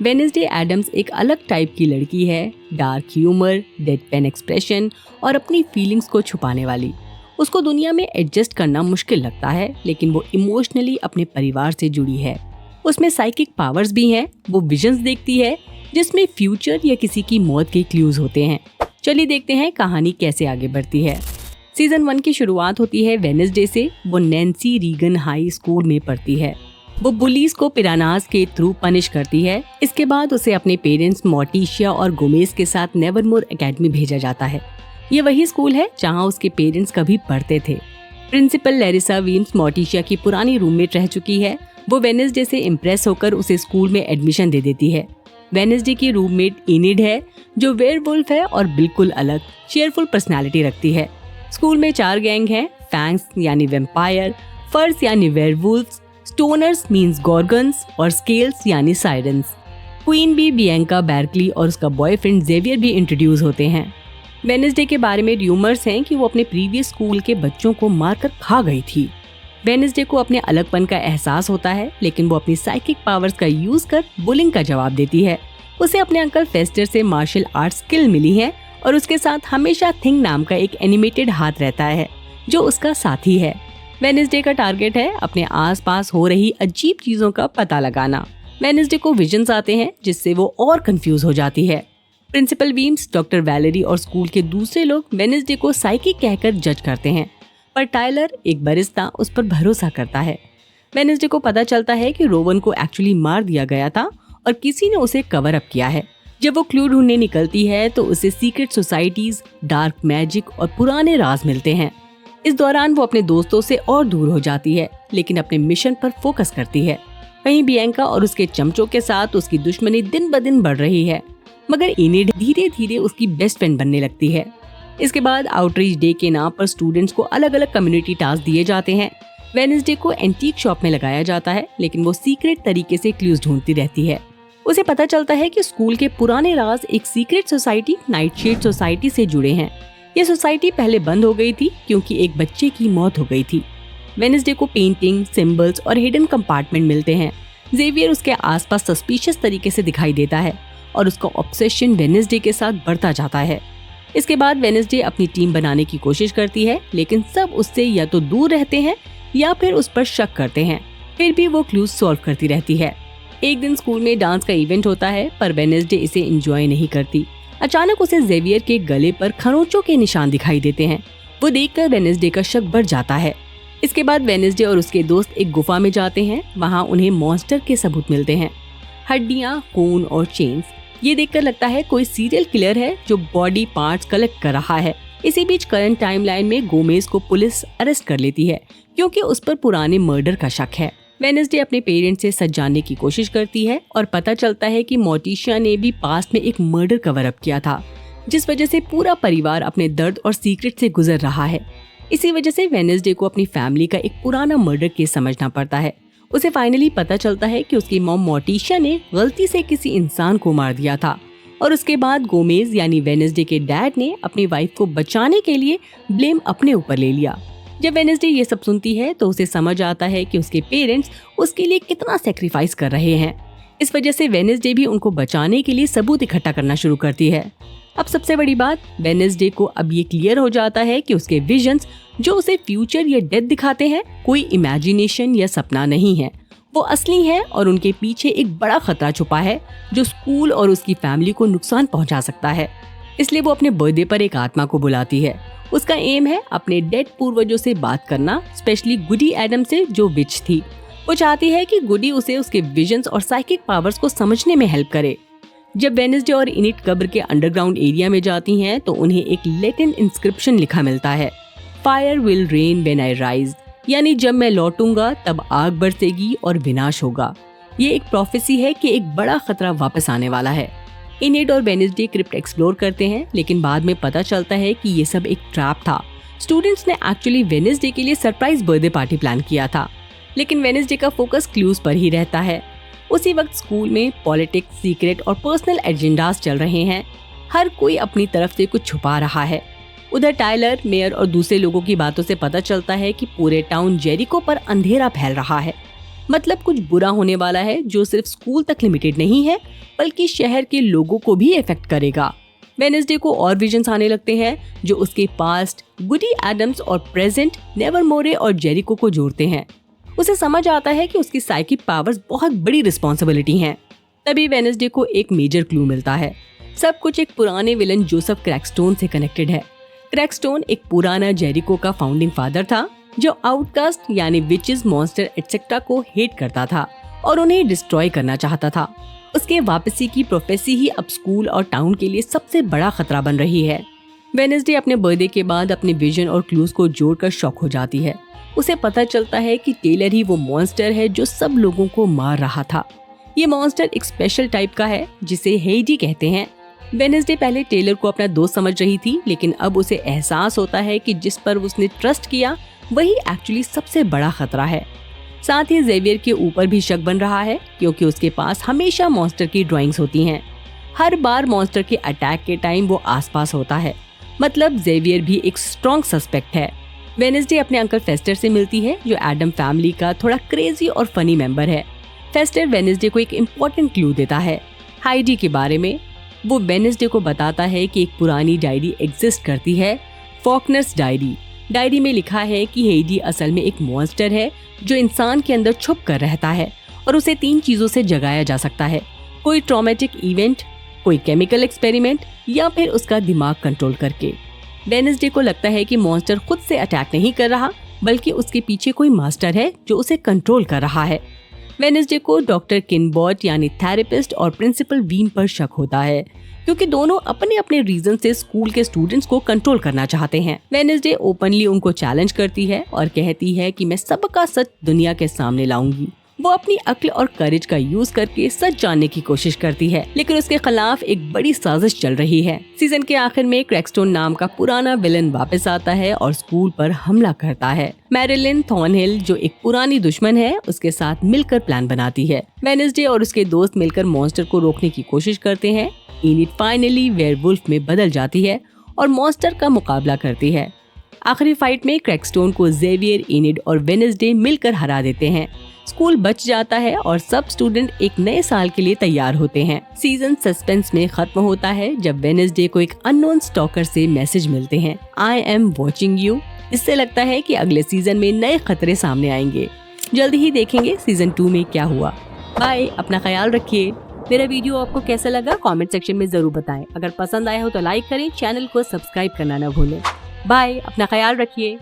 Wednesday Addams एक अलग type की लड़की है, डार्क ह्यूमर, डेडपेन एक्सप्रेशन और अपनी फीलिंग्स को छुपाने वाली। उसको दुनिया में एडजस्ट करना मुश्किल लगता है, लेकिन वो इमोशनली अपने परिवार से जुड़ी है। उसमें साइकिक पावर्स भी हैं, वो विजन्स देखती है जिसमें फ्यूचर या किसी की मौत के क्लूज होते हैं। चलिए देखते हैं कहानी कैसे आगे बढ़ती है। सीजन 1 की शुरुआत होती है वेडनेसडे से। वो नैन्सी रीगन हाई स्कूल में पढ़ती है। वो बुलीज को पिरानाज के थ्रू पनिश करती है। इसके बाद उसे अपने पेरेंट्स मोर्टिशिया और गोमेज के साथ नेवरमोर एकेडमी भेजा जाता है। ये वही स्कूल है जहाँ उसके पेरेंट्स कभी पढ़ते थे। प्रिंसिपल लैरिसा वीम्स मोर्टिशिया की पुरानी रूममेट रह चुकी है। वो वेडनेसडे से इम्प्रेस होकर उसे स्कूल में एडमिशन दे देती है। वेडनेसडे की रूममेट इनिड है, जो वेयरवुल्फ है और बिल्कुल अलग चीयरफुल पर्सनालिटी रखती है। स्कूल में 4 गैंग हैं, फैंग्स यानी वेम्पायर, फर्स यानी वेयरवुल्फ्स, स्टोनर्स मींस गॉर्गन्स और स्केल्स यानी साइरेंस। क्वीन बी, बियांका बैर्कली और उसका बॉयफ्रेंड जेवियर भी इंट्रोड्यूस होते हैं। वेडनेसडे के बारे में र्यूमर्स हैं कि वो अपने प्रीवियस स्कूल के बच्चों को मारकर खा गई थी। वेडनेसडे को अपने अलगपन का एहसास होता है, लेकिन वो अपनी साइकिक पावर्स का यूज कर बुलिंग का जवाब देती है। उसे अपने अंकल फेस्टर से मार्शल आर्ट स्किल मिली है और उसके साथ हमेशा थिंग नाम का एक एनिमेटेड हाथ रहता है जो उसका साथी है। वेडनेसडे का टारगेट है अपने आसपास हो रही अजीब चीजों का पता लगाना। वेडनेसडे को विजन्स आते हैं जिससे वो और कंफ्यूज हो जाती है। प्रिंसिपल वीम्स, डॉक्टर वैलेरी और स्कूल के दूसरे लोग वेडनेसडे को साइकिक कहकर जज करते हैं, पर टायलर, एक बरिस्ता, उस पर भरोसा करता है। वेडनेसडे को पता चलता है कि रोवन को एक्चुअली मार दिया गया था और किसी ने उसे कवर अप किया है। जब वो क्लू ढूंढने निकलती है तो उसे सीक्रेट सोसाइटीज, डार्क मैजिक और पुराने राज मिलते हैं। इस दौरान वो अपने दोस्तों से और दूर हो जाती है, लेकिन अपने मिशन पर फोकस करती है। वहीं बियांका और उसके चमचों के साथ उसकी दुश्मनी दिन ब दिन बढ़ रही है, मगर इनिड धीरे धीरे उसकी बेस्ट फ्रेंड बनने लगती है। इसके बाद आउटरीच डे के नाम पर स्टूडेंट्स को अलग अलग कम्युनिटी टास्क दिए जाते हैं। वेडनेसडे को एंटीक शॉप में लगाया जाता है, लेकिन वो सीक्रेट तरीके से क्लूज ढूंढती रहती है। उसे पता चलता है कि स्कूल के पुराने राज एक सीक्रेट सोसाइटी, नाइटशेड सोसाइटी से जुड़े हैं। ये सोसाइटी पहले बंद हो गई थी क्योंकि एक बच्चे की मौत हो गई थी। वेडनेसडे को पेंटिंग, सिंबल्स और हिडन कंपार्टमेंट मिलते हैं। जेवियर उसके आसपास सस्पिशियस तरीके से दिखाई देता है और उसका ऑब्सेशन वेडनेसडे के साथ बढ़ता जाता है। इसके बाद वेडनेसडे अपनी टीम बनाने की कोशिश करती है, लेकिन सब उससे या तो दूर रहते हैं या फिर उस पर शक करते हैं। फिर भी वो क्लूज सॉल्व करती रहती है। एक दिन स्कूल में डांस का इवेंट होता है, पर वेडनेसडे इसे एंजॉय नहीं करती। अचानक उसे जेवियर के गले पर खरोंचों के निशान दिखाई देते हैं। वो देखकर वेडनेसडे का शक बढ़ जाता है। इसके बाद वेडनेसडे और उसके दोस्त एक गुफा में जाते हैं। वहाँ उन्हें मॉन्स्टर के सबूत मिलते हैं, हड्डियाँ, खून और चेन्स। ये देखकर लगता है कोई सीरियल किलर है जो बॉडी पार्ट्स कलेक्ट कर रहा है। इसी बीच करंट टाइमलाइन में गोमेज को पुलिस अरेस्ट कर लेती है क्योंकि उस पर पुराने मर्डर का शक है। वेडनेसडे अपने पेरेंट्स से सच जानने की कोशिश करती है और पता चलता है कि मोर्टिशिया ने भी पास्ट में एक मर्डर कवर अप किया था, जिस वजह से पूरा परिवार अपने दर्द और सीक्रेट से गुजर रहा है। इसी वजह से वेडनेसडे को अपनी फैमिली का एक पुराना मर्डर केस समझना पड़ता है। उसे फाइनली पता चलता है कि उसकी मॉम मोर्टिशिया ने गलती से किसी इंसान को मार दिया था और उसके बाद गोमेज यानी वेडनेसडे के डैड ने अपनी वाइफ को बचाने के लिए ब्लेम अपने ऊपर ले लिया। जब वेडनेसडे ये सब सुनती है तो उसे समझ आता है कि उसके पेरेंट्स उसके लिए कितना सेक्रीफाइस कर रहे हैं। इस वजह से वेडनेसडे भी उनको बचाने के लिए सबूत इकट्ठा करना शुरू करती है। अब सबसे बड़ी बात, वेडनेसडे को अब ये क्लियर हो जाता है कि उसके विजन्स जो उसे फ्यूचर या डेथ दिखाते हैं कोई इमेजिनेशन या सपना नहीं है, वो असली है और उनके पीछे एक बड़ा खतरा छुपा है जो स्कूल और उसकी फैमिली को नुकसान पहुंचा सकता है। इसलिए वो अपने बर्थडे पर एक आत्मा को बुलाती है। उसका एम है अपने डेड पूर्वजों से बात करना, स्पेशली गुडी एडम से जो विच थी। वो चाहती है कि गुडी उसे उसके विजन्स और साइकिक पावर्स को समझने में हेल्प करे। जब वेडनेसडे और इनिट कब्र के अंडरग्राउंड एरिया में जाती हैं तो उन्हें एक लैटिन इंस्क्रिप्शन लिखा मिलता है, fire will rain when I rise, यानी जब मैं लौटूंगा तब आग बरसेगी और विनाश होगा। ये एक प्रोफेसी है कि एक बड़ा खतरा वापस आने वाला है। इनिट और वेडनेसडे क्रिप्ट एक्सप्लोर करते हैं, लेकिन बाद में पता चलता है कि ये सब एक ट्रैप था। स्टूडेंट्स ने एक्चुअली वेडनेसडे के लिए सरप्राइज बर्थडे पार्टी प्लान किया था, लेकिन वेडनेसडे का फोकस क्लूज पर ही रहता है। उसी वक्त स्कूल में पॉलिटिक्स, सीक्रेट और पर्सनल एजेंडास चल रहे हैं। हर कोई अपनी तरफ से कुछ छुपा रहा है। उधर टायलर, मेयर और दूसरे लोगों की बातों से पता चलता है कि पूरे टाउन जेरिको पर अंधेरा फैल रहा है। मतलब कुछ बुरा होने वाला है जो सिर्फ स्कूल तक लिमिटेड नहीं है बल्कि शहर के लोगों को भी इफेक्ट करेगा। वेडनेसडे को और विजन्स आने लगते हैं जो उसके पास्ट गुडी एडम्स और प्रेजेंट नेवरमोरे और जेरिको को जोड़ते हैं। उसे समझ आता है कि उसकी साइकिक पावर्स बहुत बड़ी रिस्पॉन्सिबिलिटी हैं। तभी वेडनेसडे को एक मेजर क्लू मिलता है। सब कुछ एक पुराने विलन जोसेफ क्रैकस्टोन से कनेक्टेड है। क्रैकस्टोन एक पुराना जेरिको का फाउंडिंग फादर था जो आउटकास्ट यानी विचेस, मॉन्स्टर एटसेट्रा को हेट करता था और उन्हें डिस्ट्रॉय करना चाहता था। उसके वापसी की प्रोफेसी ही अब स्कूल और टाउन के लिए सबसे बड़ा खतरा बन रही है। वेडनेसडे अपने बर्थडे के बाद अपने विजन और क्लूज को जोड़कर शॉक हो जाती है। उसे पता चलता है कि टेलर ही वो मॉन्स्टर है जो सब लोगों को मार रहा था। ये मॉन्स्टर एक स्पेशल टाइप का है जिसे हेडी कहते हैं। वेडनेसडे पहले टेलर को अपना दोस्त समझ रही थी, लेकिन अब उसे एहसास होता है कि जिस पर उसने ट्रस्ट किया वही एक्चुअली सबसे बड़ा खतरा है। साथ ही जेवियर के ऊपर भी शक बन रहा है क्योंकि उसके पास हमेशा मॉन्स्टर की ड्राइंग्स होती हैं। हर बार मॉन्स्टर के अटैक के टाइम वो आसपास होता है, मतलब जेवियर भी एक स्ट्रॉन्ग सस्पेक्ट है। वेडनेसडे अपने अंकल फेस्टर से मिलती है जो एडम फैमिली का थोड़ा क्रेजी और फनी मेंबर है। फेस्टर वेडनेसडे को एक इम्पोर्टेंट क्लू देता है हाइडी के बारे में। वो वेडनेसडे को बताता है कि एक पुरानी डायरी एग्जिस्ट करती है, फॉकनर्स डायरी। डायरी में लिखा है कि हेडी असल में एक मॉन्स्टर है जो इंसान के अंदर छुप कर रहता है और उसे 3 चीजों से जगाया जा सकता है, कोई ट्रॉमेटिक इवेंट, कोई केमिकल एक्सपेरिमेंट या फिर उसका दिमाग कंट्रोल करके। वेडनेसडे को लगता है कि मॉन्स्टर खुद से अटैक नहीं कर रहा बल्कि उसके पीछे कोई मास्टर है जो उसे कंट्रोल कर रहा है। वेडनेसडे को डॉक्टर किनबॉट यानी थेरेपिस्ट और प्रिंसिपल वीन पर शक होता है क्योंकि दोनों अपने अपने रीजन से स्कूल के स्टूडेंट्स को कंट्रोल करना चाहते हैं। वेडनेसडे ओपनली उनको चैलेंज करती है और कहती है कि मैं सबका सच दुनिया के सामने लाऊंगी। वो अपनी अक्ल और करेज का यूज करके सच जानने की कोशिश करती है, लेकिन उसके खिलाफ एक बड़ी साजिश चल रही है। सीजन के आखिर में क्रैकस्टोन नाम का पुराना विलन वापस आता है और स्कूल पर हमला करता है। मैरिलिन थॉर्नहिल जो एक पुरानी दुश्मन है उसके साथ मिलकर प्लान बनाती है। वेडनेसडे और उसके दोस्त मिलकर मॉन्स्टर को रोकने की कोशिश करते हैं। एनिड फाइनली वेयरवुल्फ में बदल जाती है और मॉन्स्टर का मुकाबला करती है। आखिरी फाइट में क्रैकस्टोन को जेवियर, एनिड और वेडनेसडे मिलकर हरा देते हैं। स्कूल बच जाता है और सब स्टूडेंट एक नए साल के लिए तैयार होते हैं। सीजन सस्पेंस में खत्म होता है जब वेडनेसडे को एक अननोन स्टॉकर से मैसेज मिलते हैं, आई एम वॉचिंग यू। इससे लगता है कि अगले सीजन में नए खतरे सामने आएंगे। जल्दी ही देखेंगे सीजन 2 में क्या हुआ। बाय, अपना ख्याल रखिए। मेरा वीडियो आपको कैसा लगा कमेंट सेक्शन में जरूर बताएं। अगर पसंद आया हो तो लाइक करें, चैनल को सब्सक्राइब करना न भूलें। बाय, अपना ख्याल रखिए।